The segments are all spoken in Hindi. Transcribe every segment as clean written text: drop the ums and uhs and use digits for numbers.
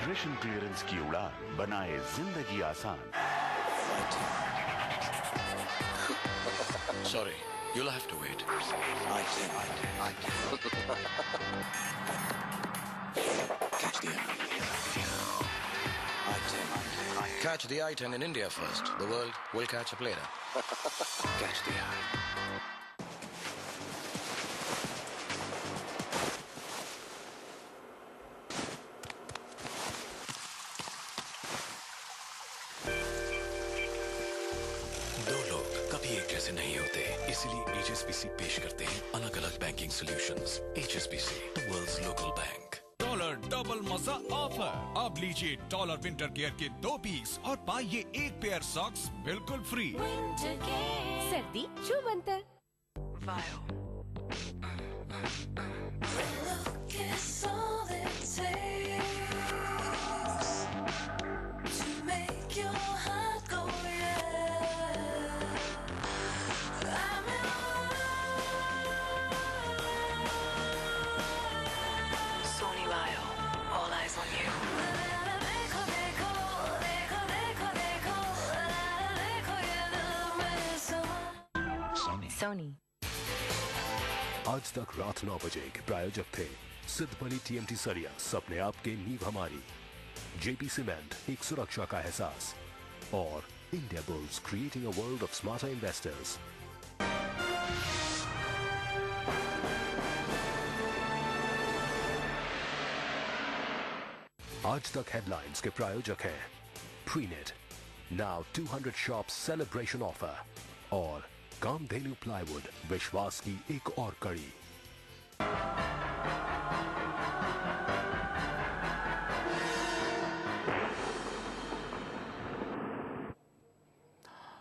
इमिग्रेशन क्लियरेंस की उड़ान बनाए जिंदगी आसान। Sorry, you'll have to wait. Catch the eye. Catch the I-10 in India first. The world will catch up later. Catch the eye. दो लोग कभी एक जैसे नहीं होते, इसलिए HSBC पेश करते हैं अलग अलग banking solutions. HSBC, the world's local bank। Dollar double मजा ऑफर। अब लीजिए डॉलर विंटर केयर के 2 पीस और पाइए 1 पेयर सॉक्स बिल्कुल फ्री। सर्दी जो बनता सोनी। आज तक रात 9 बजे के प्रायोजक थे सिद्धपली TMT सरिया, सपने आपके नींव हमारी, JP सीमेंट, एक सुरक्षा का एहसास, और India bulls, creating a world of smarter investors. आज तक हेडलाइंस के प्रायोजक हैं प्रीनेट, नाउ 200 शॉप सेलिब्रेशन ऑफर, और कामधेनु प्लाईवुड, विश्वास की एक और कड़ी।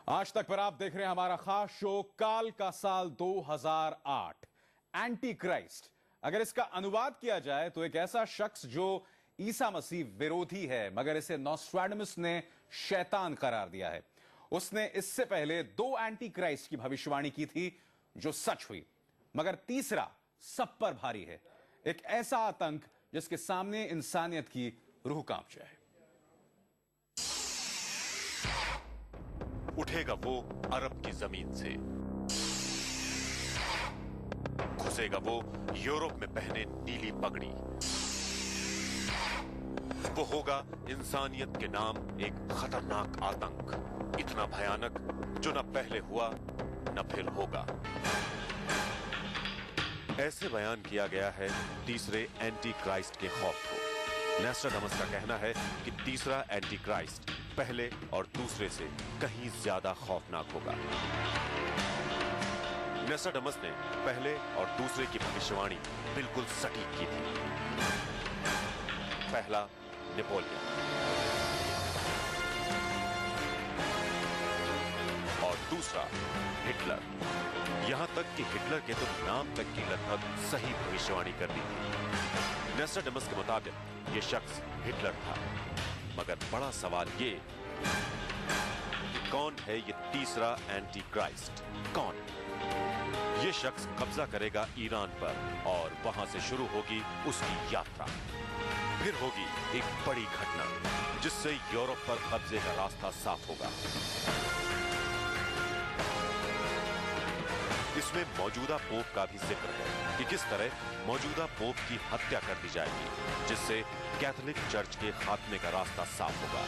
आज तक पर आप देख रहे हैं हमारा खास शो काल का साल 2008, एंटी क्राइस्ट। अगर इसका अनुवाद किया जाए तो एक ऐसा शख्स जो ईसा मसीह विरोधी है, मगर इसे नॉस्ट्रैडमस ने शैतान करार दिया है। उसने इससे पहले 2 एंटी क्राइस्ट की भविष्यवाणी की थी जो सच हुई, मगर तीसरा सब पर भारी है, एक ऐसा आतंक जिसके सामने इंसानियत की रूह कांप जाए। उठेगा वो अरब की जमीन से, घुसेगा वो यूरोप में पहने नीली पगड़ी। वो होगा इंसानियत के नाम एक खतरनाक आतंक, इतना भयानक जो न पहले हुआ न फिर होगा। ऐसे बयान किया गया है तीसरे एंटी क्राइस्ट के खौफ को। नोस्ट्राडामस का कहना है कि तीसरा एंटी क्राइस्ट पहले और दूसरे से कहीं ज्यादा खौफनाक होगा। नोस्ट्राडामस ने पहले और दूसरे की भविष्यवाणी बिल्कुल सटीक की थी। पहला नेपोलियन और दूसरा हिटलर। यहां तक कि हिटलर के तो नाम तक की लगभग सही भविष्यवाणी कर दी थी। नोस्ट्राडामस के मुताबिक यह शख्स हिटलर था, मगर बड़ा सवाल ये कि कौन है ये तीसरा एंटी क्राइस्ट? कौन? यह शख्स कब्जा करेगा ईरान पर और वहां से शुरू होगी उसकी यात्रा। फिर होगी एक बड़ी घटना जिससे यूरोप पर कब्जे का रास्ता साफ होगा। इसमें मौजूदा पोप का भी जिक्र है कि किस तरह मौजूदा पोप की हत्या कर दी जाएगी, जिससे कैथोलिक चर्च के खात्मे का रास्ता साफ होगा।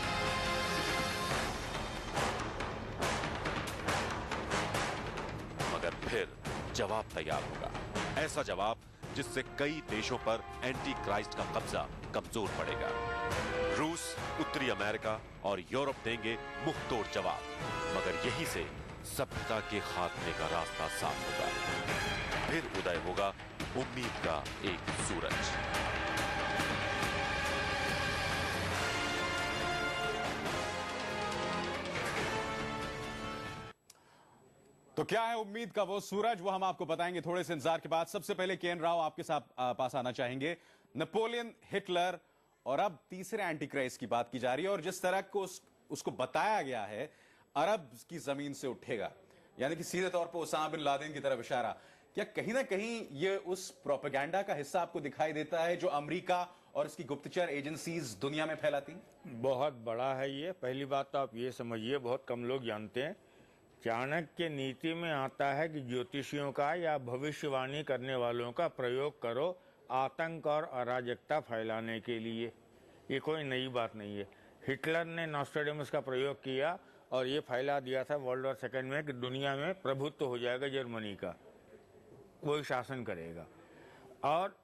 मगर फिर जवाब तैयार होगा, ऐसा जवाब जिससे कई देशों पर एंटी क्राइस्ट का कब्जा कमजोर पड़ेगा। रूस, उत्तरी अमेरिका और यूरोप देंगे मुंहतोड़ जवाब, मगर यहीं से सभ्यता के खात्मे का रास्ता साफ होगा। फिर उदय होगा उम्मीद का एक सूरज। तो क्या है उम्मीद का वो सूरज, वो हम आपको बताएंगे थोड़े से इंतजार के बाद। सबसे पहले केएन राव आपके साथ पास आना चाहेंगे। नेपोलियन, हिटलर और अब तीसरे एंटी क्राइस्ट की बात की जा रही है, और जिस तरह को उसको बताया गया है अरब की जमीन से उठेगा, यानी कि सीधे तौर पर उसामा बिन लादेन की तरफ इशारा। क्या कहीं ना कहीं ये उस प्रोपेगेंडा का हिस्सा आपको दिखाई देता है जो अमेरिका और इसकी गुप्तचर एजेंसीज दुनिया में फैलाती हैं? बहुत बड़ा है ये। पहली बात तो आप ये समझिए, बहुत कम लोग जानते हैं, चाणक्य नीति में आता है कि ज्योतिषियों का या भविष्यवाणी करने वालों का प्रयोग करो आतंक और अराजकता फैलाने के लिए। ये कोई नई बात नहीं है। हिटलर ने नॉस्ट्रेडेमस का प्रयोग किया और ये फैला दिया था वर्ल्ड वॉर सेकेंड में कि दुनिया में प्रभुत्व हो जाएगा जर्मनी का, वही शासन करेगा। और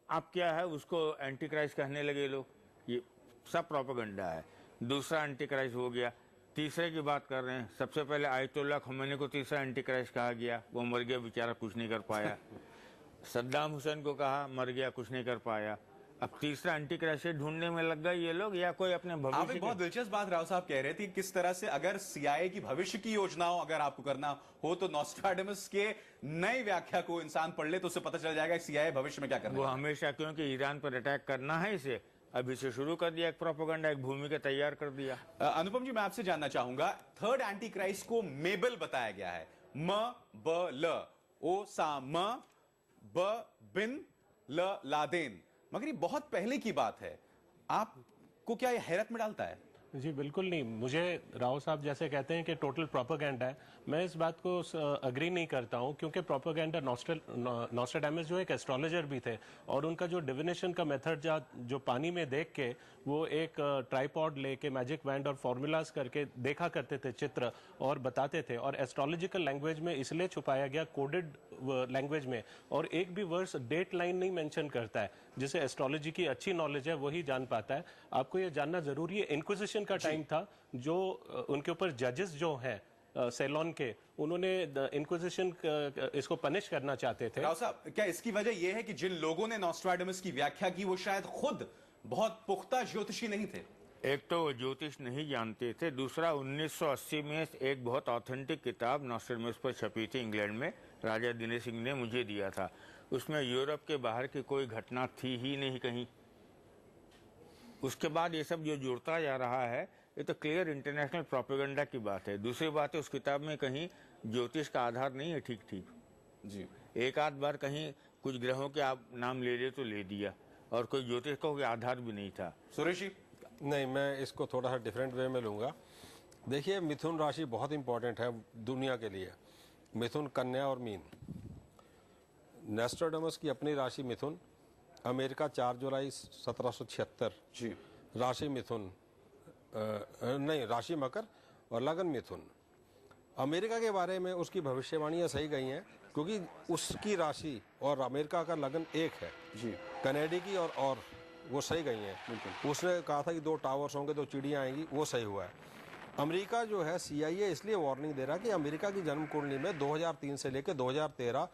अब क्या है, उसको एंटी क्राइस्ट कहने लगे लोग। ये सब प्रोपेगेंडा है। दूसरा एंटी क्राइस्ट हो गया। तीसरे की बात कर रहे हैं। सबसे पहले आयतुल्लाह खमैनी को तीसरा एंटी क्राइस्ट कहा गया, वो मर गया बेचारा, कुछ नहीं कर पाया। सद्दाम हुसैन को कहा, मर गया, कुछ नहीं कर पाया। अब तीसरा एंटी क्राइस्ट ढूंढने में लग गए ये लोग, या कोई अपने आप भविष्य एक बहुत दिलचस्प बात राव साहब कह रहे थे, किस तरह से अगर सीआईए की भविष्य की योजनाओं अगर आपको करना हो तो नॉस्ट्राडेमस के नई व्याख्या को इंसान पढ़ ले तो उसे पता चल जाएगा सीआईए भविष्य में क्या करना वो है। हमेशा, क्योंकि ईरान पर अटैक करना है इसे, अभी से शुरू कर दिया, एक प्रोपेगेंडा, एक भूमिका तैयार कर दिया। अनुपम जी, मैं आपसे जानना चाहूंगा, थर्ड एंटी क्राइस्ट को मेबल बताया गया है, म ब ल ओ सा म ब बिन ल लादेन, मगर ये बहुत पहले की बात है। आपको क्या ये हैरत में डालता है? जी बिल्कुल नहीं। मुझे राव साहब जैसे कहते हैं कि टोटल प्रोपेगेंडा है, मैं इस बात को अग्री नहीं करता हूं, क्योंकि प्रोपेगेंडा नॉस्ट्राडेमस जो एक एस्ट्रोलॉजर भी थे और उनका जो डिविनेशन का मेथड जो पानी में देख के वो एक ट्राइपॉड लेके मैजिक वैंड और फॉर्मूलाज करके देखा करते थे चित्र और बताते थे, और एस्ट्रोलॉजिकल लैंग्वेज में इसलिए छुपाया गया, कोडेड लैंग्वेज में, और एक भी वर्ड्स डेट लाइन नहीं मेंशन करता है। जिसे एस्ट्रोलॉजी की अच्छी नॉलेज है वही जान पाता है। आपको ये जानना जरूरी है, इंक्विजिशन का टाइम था, जो उनके ऊपर जजेस जो हैं सेलोन के, उन्होंने इंक्विजिशन इसको पनिश करना चाहते थे। राव साहब, क्या इसकी वजह यह है कि जिन लोगों ने नॉस्ट्राडेमस की व्याख्या की वो शायद खुद बहुत पुख्ता ज्योतिषी नहीं थे? एक तो वो ज्योतिष नहीं जानते थे, दूसरा 1980 में एक बहुत ऑथेंटिक किताब नॉस्ट्राडेमस पर छपी थी इंग्लैंड में, राजा दिनेश सिंह ने मुझे दिया था। उसमें यूरोप के बाहर की कोई घटना थी ही नहीं कहीं। उसके बाद ये सब जो जुड़ता जा रहा है, ये तो क्लियर इंटरनेशनल प्रोपेगेंडा की बात है। दूसरी बात है, उस किताब में कहीं ज्योतिष का आधार नहीं है ठीक ठीक जी। एक आध बार कहीं कुछ ग्रहों के आप नाम ले ले तो ले दिया, और कोई ज्योतिष का कोई आधार भी नहीं था। सुरेश जी? नहीं, मैं इसको थोड़ा सा डिफरेंट वे में लूँगा। देखिए, मिथुन राशि बहुत इंपॉर्टेंट है दुनिया के लिए। मिथुन, कन्या और मीन। नॉस्ट्राडेमस की अपनी राशि मिथुन, अमेरिका 4 जुलाई 1776 जी। राशि मिथुन, नहीं, राशि मकर और लगन मिथुन। अमेरिका के बारे में उसकी भविष्यवाणियाँ सही गई हैं, क्योंकि उसकी राशि और अमेरिका का लगन एक है जी। कनेडी की और वो सही गई हैं। उसने कहा था कि 2 टावर्स होंगे, 2 चिड़ियाँ आएंगी, वो सही हुआ है। अमेरिका जो है, सीआईए इसलिए वार्निंग दे रहा है कि अमेरिका की जन्म कुंडली में 2003 से लेकर 2013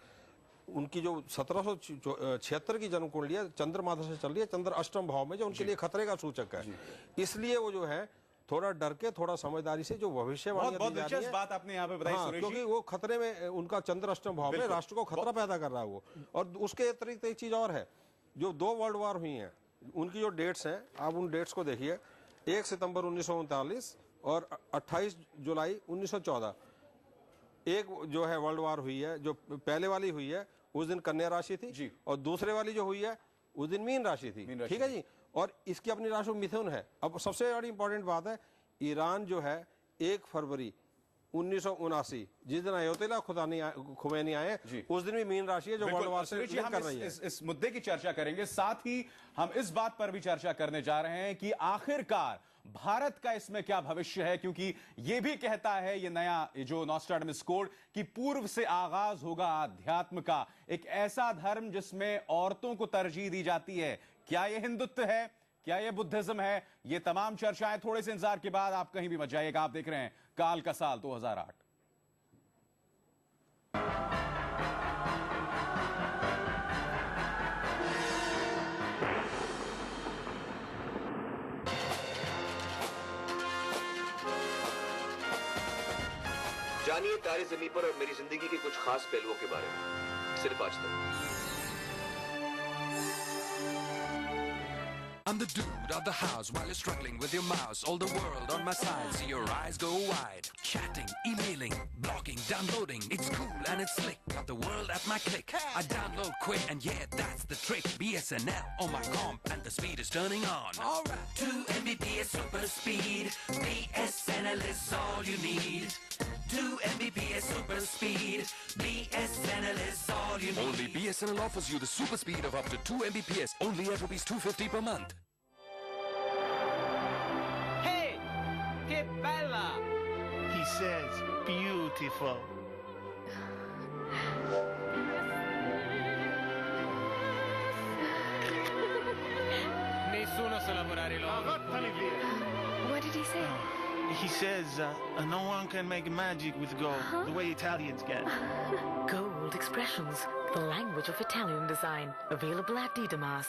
उनकी जो 1776 की जन्म कुंडली है, चंद्रमा से चल रही है, चंद्र अष्टम भाव में, जो उनके लिए खतरे का सूचक है। इसलिए वो जो है थोड़ा डर के, थोड़ा समझदारी से जो भविष्यवाणी बहुत दिलचस्प बात आपने यहाँ पे बताई, हाँ, सुरेश जी। क्योंकि वो खतरे में, उनका चंद्र अष्टम भाव में राष्ट्र को खतरा पैदा कर रहा है वो। और उसके अतिरिक्त एक चीज और है, जो 2 वर्ल्ड वॉर हुई हैं, उनकी जो डेट्स हैं, आप उन डेट्स को देखिए। 1 सितंबर 1939 और 28 जुलाई 1914 एक जो है वर्ल्ड वॉर हुई है। जो पहले वाली हुई है उस दिन कन्या राशि थी जी। और दूसरे वाली जो हुई है उस दिन मीन राशि थी। ठीक है जी। और इसकी अपनी राशि मिथुन है। अब सबसे बड़ी इंपॉर्टेंट बात है, ईरान जो है 1 फरवरी 1979 जिस दिन अयोध्या खुमैनी आए, उस दिन भी मीन राशि है जो वर्ल्ड वॉर से लिंक कर रही है। इस मुद्दे की चर्चा करेंगे, साथ ही हम इस बात पर भी चर्चा करने जा रहे हैं कि आखिरकार भारत का इसमें क्या भविष्य है, क्योंकि यह भी कहता है ये नया जो नॉस्ट्राडेमस कोड कि पूर्व से आगाज होगा आध्यात्म का, एक ऐसा धर्म जिसमें औरतों को तरजीह दी जाती है। क्या यह हिंदुत्व है, क्या यह बुद्धिज्म है? ये तमाम चर्चाएं थोड़े से इंतजार के बाद। आप कहीं भी मत जाइएगा, आप देख रहे हैं काल का साल 2008। जानिए तारे ज़मीन पर और मेरी जिंदगी के कुछ खास पहलुओं के बारे में, सिर्फ आज तक। I'm the dude of the house while you're struggling with your mouse. All the world on my side, see your eyes go wide. Chatting, emailing, blogging, downloading. It's cool and it's slick. Got the world at my click. I download quick and yeah, that's the trick. BSNL on my comp and the speed is turning on. Alright. 2 Mbps super speed. BSNL is all you need. 2 Mbps super speed. BSNL is all you need. Only BSNL offers you the super speed of up to 2 Mbps. Only at ₹250 per month. Hey! Che bella! He says, beautiful. Nessuno sa lavorare loro. What did he say? He says, no one can make magic with gold, the way Italians can. Gold Expressions, the language of Italian design. Available at Didamas.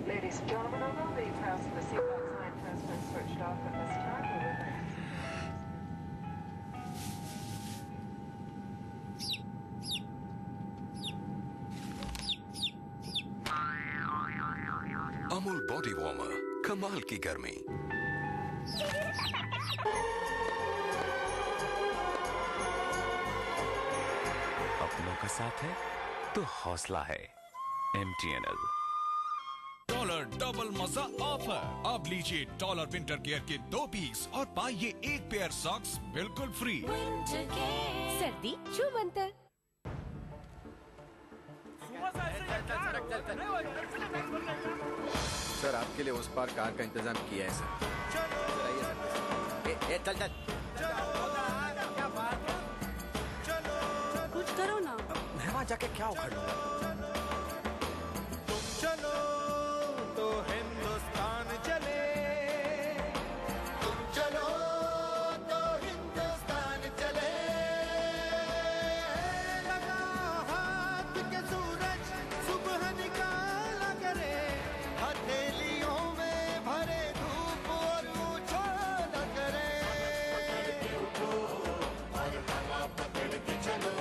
Ladies and gentlemen, although the press and the seatbelt sign has been switched off at this time, we will Amul body warmer, कमाल की गर्मी। अपनों का साथ है तो हौसला है। MTNL। डॉलर डबल मजा ऑफर। अब लीजिए डॉलर विंटर केयर के 2 पीस और पाइए 1 पेयर सॉक्स बिल्कुल फ्री। सर्दी चुमंतर। सर आपके लिए उस पार कार का इंतजाम किया है सर। चल चल कुछ करो ना। मैं वहां जाके क्या उखाड़ लूंगा। तुम चलो तो हिंदुस्तान चले। तुम चलो तो हिंदुस्तान चले। लगा हाथ के सूरज सुबह निकाला करे। हथेलियों में भरे धूप और पूछो न करे। और हवा पकड़ के चलो,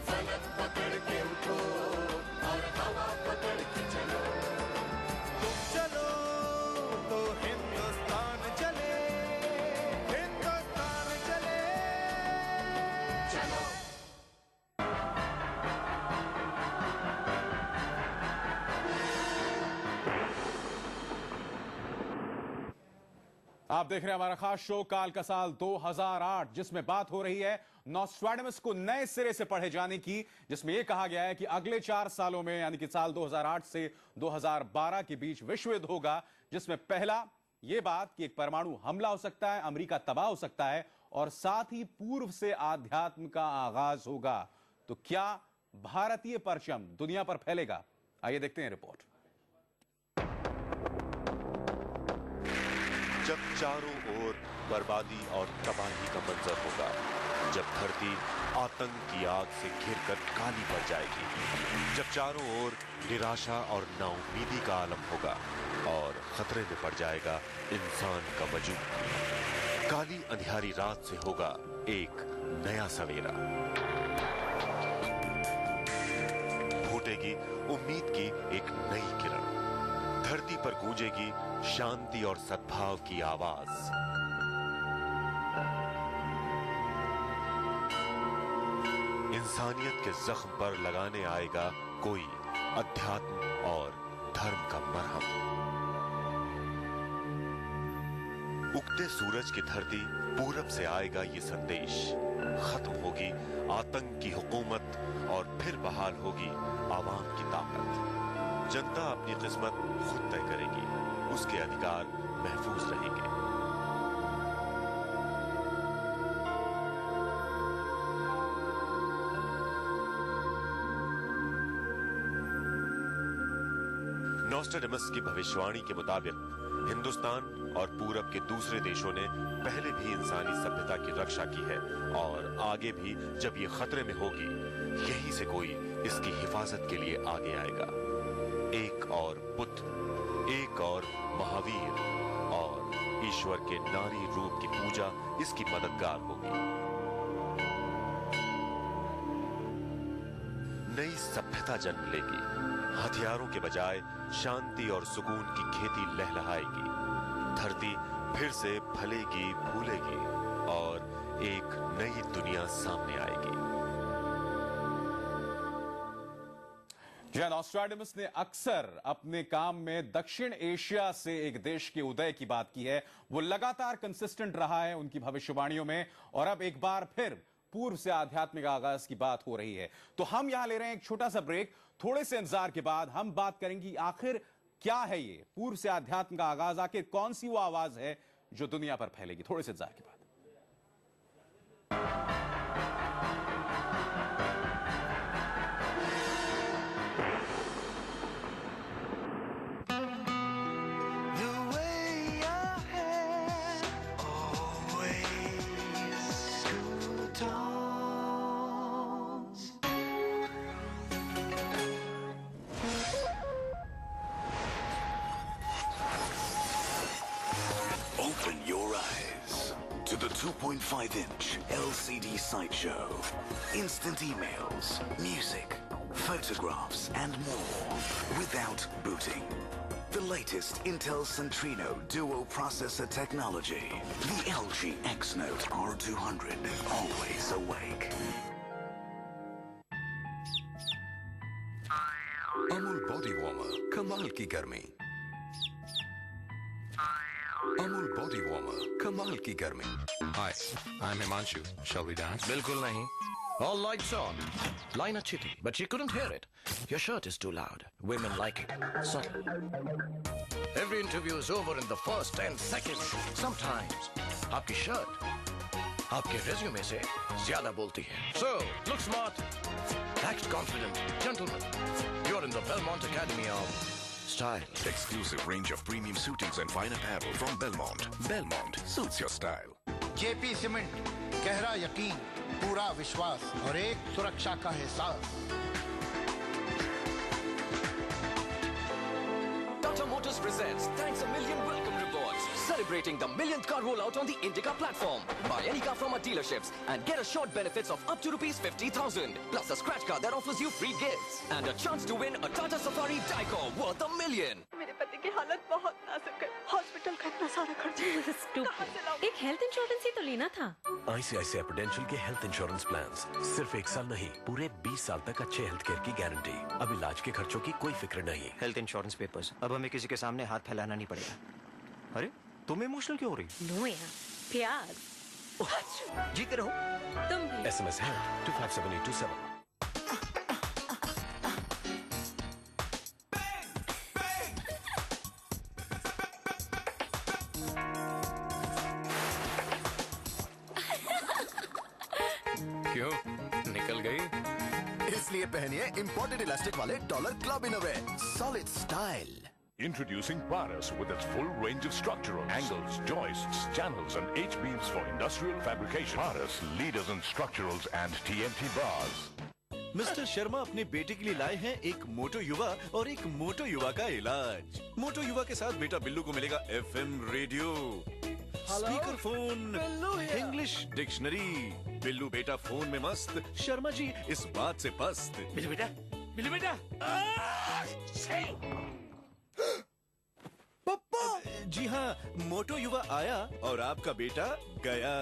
फलक पकड़ के उठो और हवा पकड़ के चलो। तुम चलो तो हिंदुस्तान चले, हिंदुस्तान चले। चलो। आप देख रहे हैं हमारा खास शो काल का साल 2008, जिसमें बात हो रही है नॉस्ट्रैडमस को नए सिरे से पढ़े जाने की, जिसमें यह कहा गया है कि अगले 4 सालों में यानी कि साल 2008 से 2012 के बीच विश्व युद्ध होगा, जिसमें पहला यह बात कि एक परमाणु हमला हो सकता है, अमेरिका तबाह हो सकता है और साथ ही पूर्व से आध्यात्म का आगाज होगा। तो क्या भारतीय परचम दुनिया पर फैलेगा? आइए देखते हैं रिपोर्ट। जब चारों ओर बर्बादी और तबाही का मंजर होगा, जब धरती आतंक की आग से घिरकर काली पड़ जाएगी, जब चारों ओर निराशा और नाउम्मीदी का आलम होगा और खतरे में पड़ जाएगा इंसान का वजूद, काली अंधियारी रात से होगा एक नया सवेरा। फूटेगी उम्मीद की एक नई किरण, धरती पर गूंजेगी शांति और सद्भाव की आवाज। इंसानियत के जख्म पर लगाने आएगा कोई अध्यात्म और धर्म का मरहम। उगते सूरज की धरती पूरब से आएगा ये संदेश, खत्म होगी आतंक की हुकूमत और फिर बहाल होगी आवाम की ताकत। जनता अपनी किस्मत खुद तय करेगी, उसके अधिकार महफूज रहेंगे। नॉस्ट्रेडमस की भविष्यवाणी के मुताबिक हिंदुस्तान और पूरब के दूसरे देशों ने पहले भी इंसानी सभ्यता की रक्षा की है और आगे भी जब ये खतरे में होगी, यहीं से कोई इसकी हिफाजत के लिए आगे आएगा। एक और बुद्ध, एक और महावीर और ईश्वर के नारी रूप की पूजा इसकी मददगार होगी। नई सभ्यता जन्म लेगी। हथियारों के बजाय शांति और सुकून की खेती लहलहाएगी। धरती फिर से फलेगी फूलेगी और एक नई दुनिया सामने आएगी। नॉस्ट्राडेमस ने अक्सर अपने काम में दक्षिण एशिया से एक देश के उदय की बात की है। वो लगातार कंसिस्टेंट रहा है उनकी भविष्यवाणियों में और अब एक बार फिर पूर्व से आध्यात्मिक आगाज की बात हो रही है। तो हम यहां ले रहे हैं एक छोटा सा ब्रेक। थोड़े से इंतजार के बाद हम बात करेंगे आखिर क्या है ये पूर्व से आध्यात्म का आगाज, आखिर कौन सी वो आवाज है जो दुनिया पर फैलेगी। थोड़े से इंतजार के बाद। Open your eyes to the 2.5-inch LCD sideshow. Instant emails, music, photographs, and more without booting. The latest Intel Centrino duo processor technology. The LG X Note R200, always awake. Amul body warmer, कमाल की गर्मी। अमूल बॉडी वार्मर, कमाल की गर्मी। Hi, I'm Himanshu. Shall we dance? बिल्कुल नहीं. All lights on. Line अच्छी थी, but she couldn't hear it. Your shirt is too loud. Women like it. Subtle. Every interview is over in the first 10 seconds. Sometimes, आपकी shirt आपके resume से ज़्यादा बोलती है. So, look smart, act confident, gentlemen. You're in the Belmont Academy of Style. Exclusive range of premium suitings and fine apparel from Belmont. Belmont suits your style. JP cement, गहरा यकीन, पूरा विश्वास और एक सुरक्षा का एहसास। Tata Motors presents Thanks a Million Welcome Rewards, celebrating the millionth car rollout on the Indica platform. Buy any car from our dealerships and get assured benefits of up to ₹50,000, plus a scratch card that offers you free gifts and a chance to win a Tata Safari Diecor worth $1 million. मेरे पति की हालत बहुत नाजुक है, हॉस्पिटल का इतना सारा खर्चा एक हेल्थ इंश्योरेंस ही तो लेना था। ICICI प्रूडेंशियल के हेल्थ इंश्योरेंस प्लान्स सिर्फ 1 साल नहीं, पूरे 20 साल तक अच्छे हेल्थ केयर की गारंटी। अब इलाज के खर्चों की कोई फिक्र नहीं। हेल्थ इंश्योरेंस पेपर्स, अब हमें किसी के सामने हाथ फैलाना नहीं पड़ेगा। अरे तुम इमोशनल क्यों हो रही? नो यार, प्यार। जीते रहो। तुम भी। SMS health 257827। क्यों निकल गई? इसलिए पहनिए इंपोर्टेड इलास्टिक वाले dollar club innovate solid style. Introducing Paras with its full range of structural angles, joists, channels and H-beams for industrial fabrication. Paras, leaders in structurals and TMT bars. Mister Sharma अपने बेटे के लिए लाए हैं एक मोटो युवा और एक मोटो युवा का इलाज। मोटो युवा के साथ बेटा बिल्लू को मिलेगा FM radio, speaker phone, English dictionary. Billu बेटा फोन में मस्त, शर्मा जी इस बात से पस्त। बिल्लू बेटा, बिल्लू बेटा। पापा जी हाँ, मोटो युवा आया और आपका बेटा गया।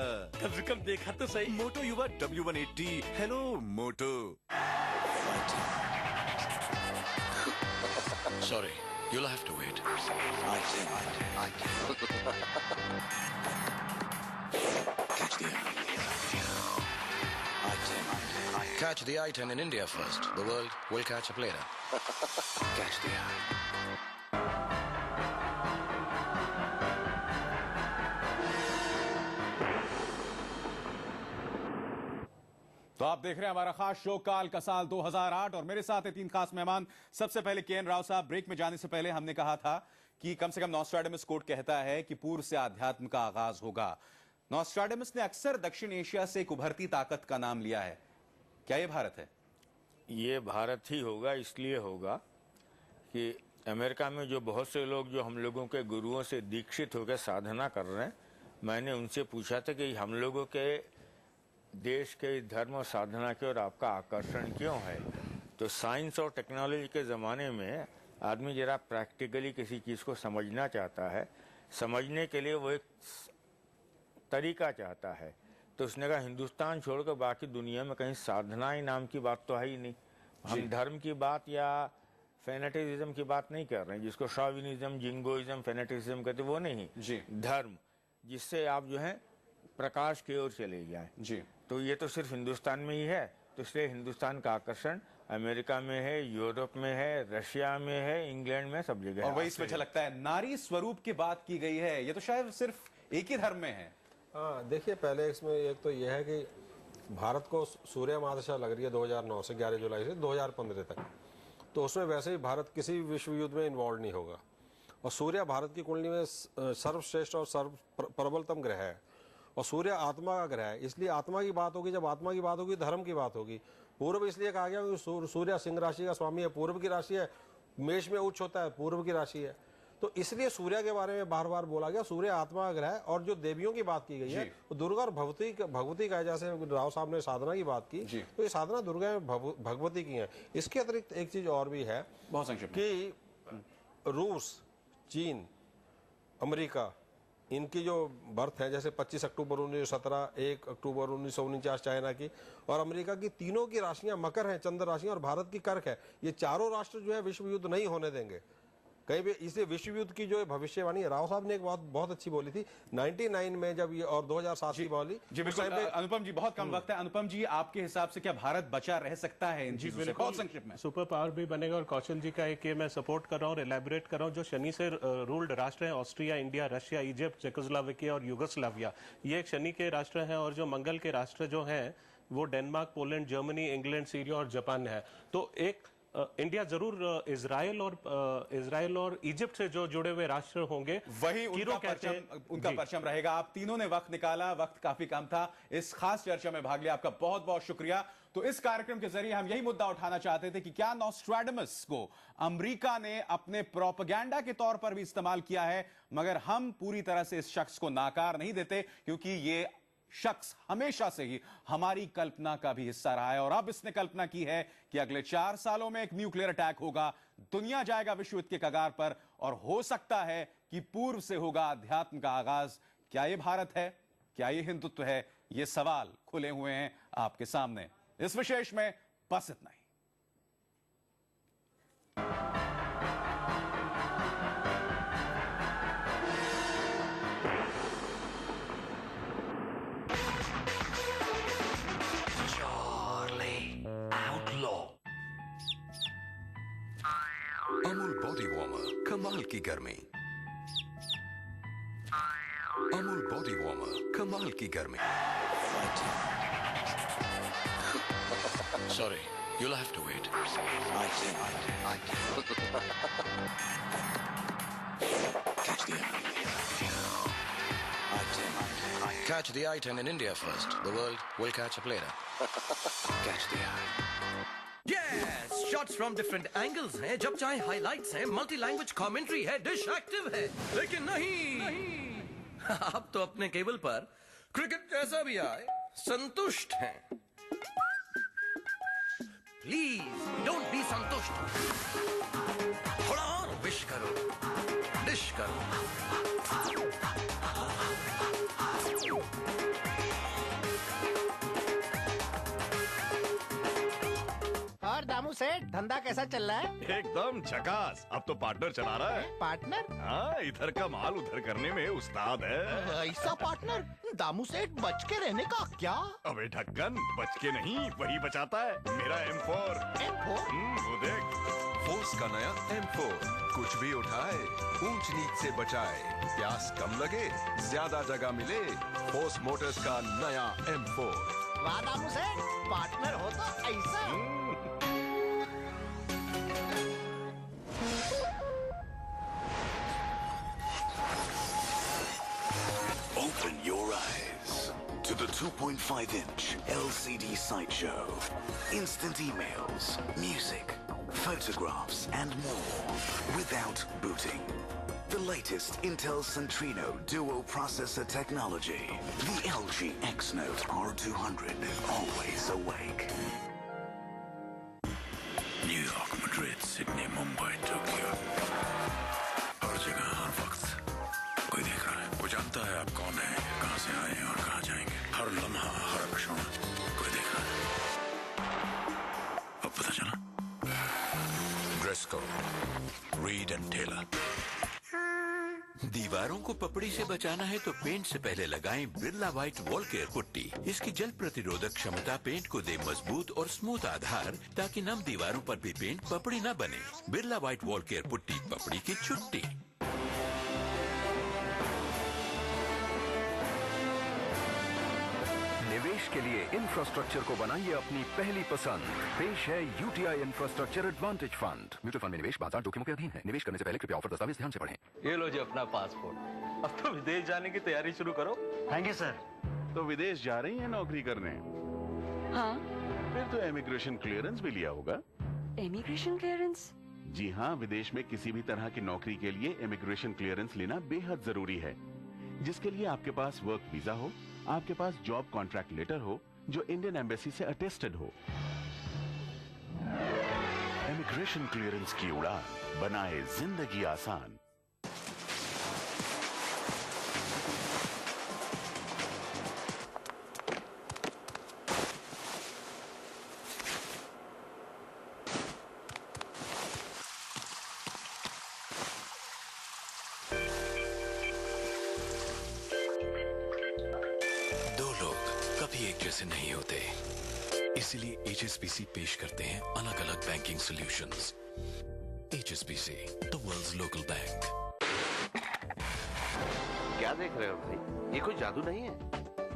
कम से कम देखा तो सही। Moto Yuva W180। Hello Moto. Sorry, you'll have to wait. I can. Catch the eye. Catch the I-10 in India first. The world will catch up later. Catch the eye. तो आप देख रहे हैं हमारा खास शो काल का साल 2008 और मेरे साथ है 3 खास मेहमान। सबसे पहले KN राव साहब। ब्रेक में जाने से पहले हमने कहा था कि कम से कम नॉस्ट्राडेमस कोट कहता है कि पूर्व से आध्यात्म का आगाज होगा। नॉस्ट्राडेमस ने अक्सर दक्षिण एशिया से एक उभरती ताकत का नाम लिया है। क्या ये भारत है? ये भारत ही होगा। इसलिए होगा कि अमेरिका में जो बहुत से लोग जो हम लोगों के गुरुओं से दीक्षित होकर साधना कर रहे हैं, मैंने उनसे पूछा था कि हम लोगों के देश के धर्म और साधना की ओर आपका आकर्षण क्यों है। तो साइंस और टेक्नोलॉजी के ज़माने में आदमी जरा प्रैक्टिकली किसी चीज़ को समझना चाहता है, समझने के लिए वो एक तरीका चाहता है। तो उसने कहा हिंदुस्तान छोड़कर बाकी दुनिया में कहीं साधना ही नाम की बात तो है ही नहीं। हम धर्म की बात या फेनेटिज्म की बात नहीं कर रहे हैं, जिसको शॉविनिज्म, जिंगोइज्म, फेनेटिज्म कहते वो नहीं जी। धर्म जिससे आप जो है प्रकाश की ओर चले जाएं जी। तो ये तो सिर्फ हिंदुस्तान में ही है। तो इसलिए हिंदुस्तान का आकर्षण अमेरिका में है, यूरोप में है, रशिया में है, इंग्लैंड में, सब जगह। और वही इसमें झलकता है। नारी स्वरूप की बात की गई है, ये तो शायद सिर्फ एक ही धर्म में है। हाँ, देखिए पहले इसमें एक तो यह है कि भारत को सूर्य महादशा लग रही है 2009 से 11 जुलाई से 2015 तक। तो उसमें वैसे ही भारत किसी विश्व युद्ध में इन्वॉल्व नहीं होगा। और सूर्य भारत की कुंडली में सर्वश्रेष्ठ और सर्व प्रबलतम ग्रह है। और सूर्य आत्मा का ग्रह है, इसलिए आत्मा की बात होगी। जब आत्मा की बात होगी धर्म की बात होगी। पूर्व इसलिए कहा गया कि सूर्य सिंह राशि का स्वामी है, पूर्व की राशि है, मेष में उच्च होता है, पूर्व की राशि है। तो इसलिए सूर्य के बारे में बार बार बोला गया। सूर्य आत्मा का ग्रह है। और जो देवियों की बात की गई है वो दुर्गा और भगवती का है। जैसे राव साहब ने साधना की बात की, तो ये साधना दुर्गा भगवती की है। इसके अतिरिक्त एक चीज और भी है बहुत संक्षिप्त कि रूस, चीन, अमेरिका, इनकी जो बर्थ है, जैसे 25 अक्टूबर 1917, 1 अक्टूबर 1949 चाइना की, और अमेरिका की, तीनों की राशियां मकर हैं, चंद्र राशियां, और भारत की कर्क है। ये चारों राष्ट्र जो है विश्व युद्ध नहीं होने देंगे कहीं भी। इसलिए विश्व युद्ध की जो भविष्यवाणी है, राव साहब ने एक बात बहुत अच्छी बोली थी 99 में जब ये, और 2007 की बोली जी। बिल्कुल अनुपम जी, बहुत कम वक्त है। अनुपम जी, आपके हिसाब से क्या भारत बचा रह सकता है इन चीजों से? बहुत संक्षिप्त में। सुपर पावर भी बनेगा। और कौशल जी का एक ये मैं सपोर्ट कर रहा हूँ, एलैबोरेट कर रहा हूँ। जो शनि से रूल्ड राष्ट्र है, Austria, India, Russia, Egypt, Czechoslovakia और युगोस्लाविया, ये एक शनि के राष्ट्र हैं। और जो मंगल के राष्ट्र जो हैं वो Denmark, Poland, Germany, England, Syria और जापान है। तो एक इंडिया जरूर इजराइल और इजिप्ट से जो जुड़े हुए राष्ट्र होंगे वही उनका परचम रहेगा। आप तीनों ने वक्त निकाला, वक्त काफी कम था, इस खास चर्चा में भाग लिया, आपका बहुत बहुत शुक्रिया। तो इस कार्यक्रम के जरिए हम यही मुद्दा उठाना चाहते थे कि क्या नॉस्ट्राडेमस को अमेरिका ने अपने प्रोपेगेंडा के तौर पर भी इस्तेमाल किया है। मगर हम पूरी तरह से इस शख्स को नाकार नहीं देते, क्योंकि ये शख्स हमेशा से ही हमारी कल्पना का भी हिस्सा रहा है। और अब इसने कल्पना की है कि अगले 4 सालों में एक न्यूक्लियर अटैक होगा, दुनिया जाएगा विश्व युद्ध के कगार पर, और हो सकता है कि पूर्व से होगा अध्यात्म का आगाज। क्या ये भारत है? क्या ये हिंदुत्व है? ये सवाल खुले हुए हैं आपके सामने। इस विशेष में बस इतना ही। अमूल बॉडी वार्मर, कमाल की गर्मी। अमूल बॉडी वार्मर, कमाल की गर्मी। Sorry, you'll have to wait. Catch the I-10 in India first. The world will catch up later. Catch the eye. Yes, shots from different angles हैं, जब चाहे highlights हैं, multi language commentary है, dish active है, लेकिन नहीं, आप तो अपने केबल पर क्रिकेट जैसा भी आए संतुष्ट हैं। Please don't be संतुष्ट, थोड़ा और विश करो, डिश करो। और दामू सेठ, धंधा कैसा चल रहा है? एकदम झकास। अब तो पार्टनर चला रहा है। पार्टनर? हाँ, इधर का माल उधर करने में उस्ताद है। ऐसा पार्टनर? दामू सेठ बच के रहने का क्या? अबे ढक्कन, बच के नहीं, वही बचाता है। मेरा M4। M4? वो देख। फोर्स का नया M4, कुछ भी उठाए, ऊंच नीच से बचाए, प्यास कम लगे, ज्यादा जगह मिले। फोर्स मोटर्स का नया M4। वाह दामू सेठ, पार्टनर हो तो ऐसा। 2.5-inch LCD sideshow. Instant emails, music, photographs, and more without booting. The latest Intel Centrino dual processor technology. The LG X Note R200, always awake. New York, Madrid, Sydney, Mumbai, Tokyo, हर जगह हर वक्त कोई देख रहा है। वो जानता है आप कौन है, कहां से आए हैं और कहां जाएंगे। हर लम्हा, हर क्षण कोई देख रहा है। अब पता चला। Dress code, Reid and Taylor. दीवारों को पपड़ी से बचाना है तो पेंट से पहले लगाएं Birla white wall care putty. इसकी जल प्रतिरोधक क्षमता पेंट को दे मजबूत और स्मूथ आधार, ताकि नम दीवारों पर भी पेंट पपड़ी न बने। Birla white wall care putty, पपड़ी की छुट्टी। निवेश के लिए इंफ्रास्ट्रक्चर को बनाइए अपनी पहली पसंद। पेश है UTI infrastructure advantage fund. Mutual fund में निवेश बाजार जोखिमों के अधीन है। निवेश करने से पहले कृपया ऑफर दस्तावेज ध्यान से पढ़ें। ये लो जी अपना पासपोर्ट। अब तो विदेश जाने की तैयारी शुरू करो। Thank you sir. तो विदेश जा रही हैं नौकरी करने? हाँ। फिर तो इमिग्रेशन क्लियरेंस भी लिया होगा। Immigration clearance? जी हाँ, विदेश में किसी भी तरह की नौकरी के लिए इमिग्रेशन क्लियरेंस लेना बेहद जरूरी है, जिसके लिए आपके पास वर्क वीजा हो, आपके पास जॉब कॉन्ट्रैक्ट लेटर हो जो इंडियन एम्बेसी से अटेस्टेड हो। इमिग्रेशन क्लियरेंस की उड़ान बनाए जिंदगी आसान। जैसे नहीं होते, इसलिए HSBC पेश करते हैं अलग अलग banking solutions. HSBC, the world's local bank। क्या देख रहे हो भाई? ये कोई जादू नहीं है,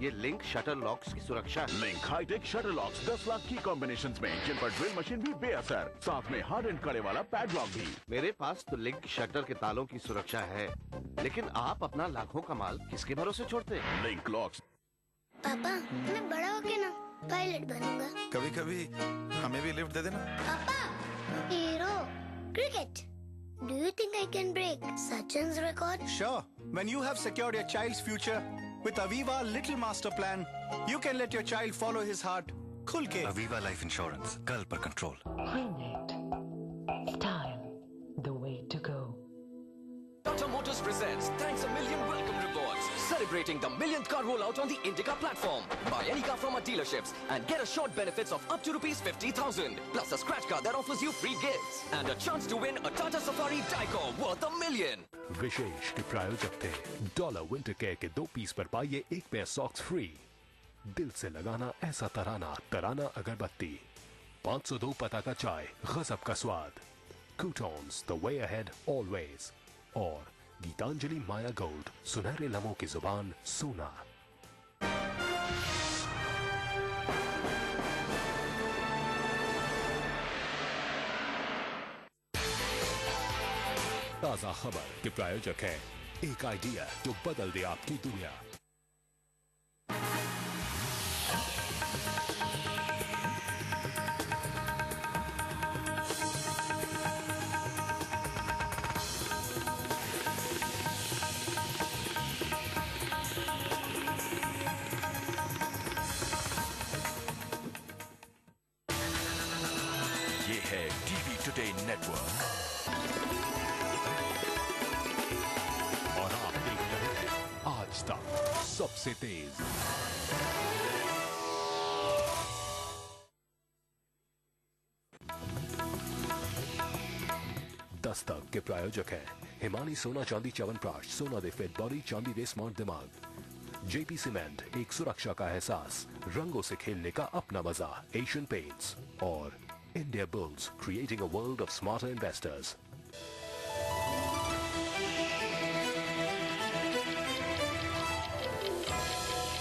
ये लिंक शटर लॉक्स की सुरक्षा है। Link hitech shutter locks 10 lakh की कॉम्बिनेशंस में, जिन पर ड्रिल मशीन भी बेअसर, साथ में हार्ड एंड कड़े वाला पैडलॉक भी। मेरे पास तो लिंक शटर के तालों की सुरक्षा है, लेकिन आप अपना लाखों का माल किसके भरोसे छोड़ते हैं? Link locks. पापा, मैं बड़ा होके ना पायलट बनूंगा। कभी कभी हमें भी लिफ्ट दे देना। पापा, hero, cricket. Do you think I can break Sachin's record? Sure. When you have secured your child's future with Aviva Little Master Plan, you can let your child follow his heart. खुल के। Aviva Life Insurance, कल पर control. Time, the way to go. Tata Motors presents Thanks a Million Welcome Rewards, celebrating the millionth car rollout on the Indica platform. Buy any car from our dealerships and get assured benefits of up to ₹50,000, plus a scratch card that offers you free gifts and a chance to win a Tata Safari Tyco worth $1 million. विशेष के प्रायोजक थे डॉलर विंटर केयर के 2 पीस पर पाइए 1 पेयर सॉक्स फ्री। दिल से लगाना ऐसा तराना, तराना अगरबत्ती। 502 पता का चाय, गजब का स्वाद। Coutons, the way ahead always। और गीतांजलि माया गोल्ड, सुनहरे लम्हों की जुबान, सोना। ताजा खबर के प्रायोजक है एक आइडिया जो बदल दे आपकी दुनिया। नेटवर्क और आप देख रहे हैं आज तक सबसे तेज। दस्तक के प्रायोजक हैं हिमानी सोना चांदी च्यवनप्राश, सोना दे फिट बॉडी, चांदी दे स्मार्ट दिमाग। जेपी सीमेंट, एक सुरक्षा का एहसास, रंगों से खेलने का अपना मजा। एशियन पेंट्स और India Bulls, creating a world of smarter investors.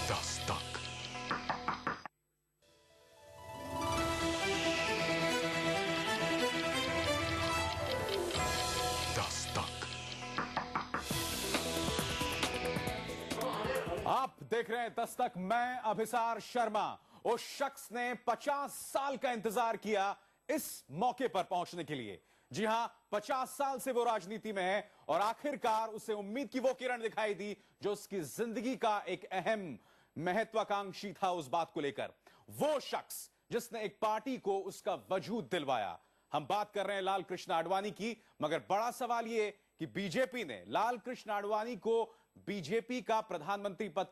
Dastak. आप देख रहे हैं दस्तक, मैं अभिसार शर्मा। उस शख्स ने 50 साल का इंतजार किया इस मौके पर पहुंचने के लिए। जी हां, 50 साल से वो राजनीति में है और आखिरकार उसे उम्मीद की वो किरण दिखाई दी जो उसकी जिंदगी का एक अहम महत्वाकांक्षी था। उस बात को लेकर वो शख्स जिसने एक पार्टी को उसका वजूद दिलवाया। हम बात कर रहे हैं लाल कृष्ण आडवाणी की, मगर बड़ा सवाल यह कि बीजेपी ने लाल कृष्ण आडवाणी को बीजेपी का प्रधानमंत्री पद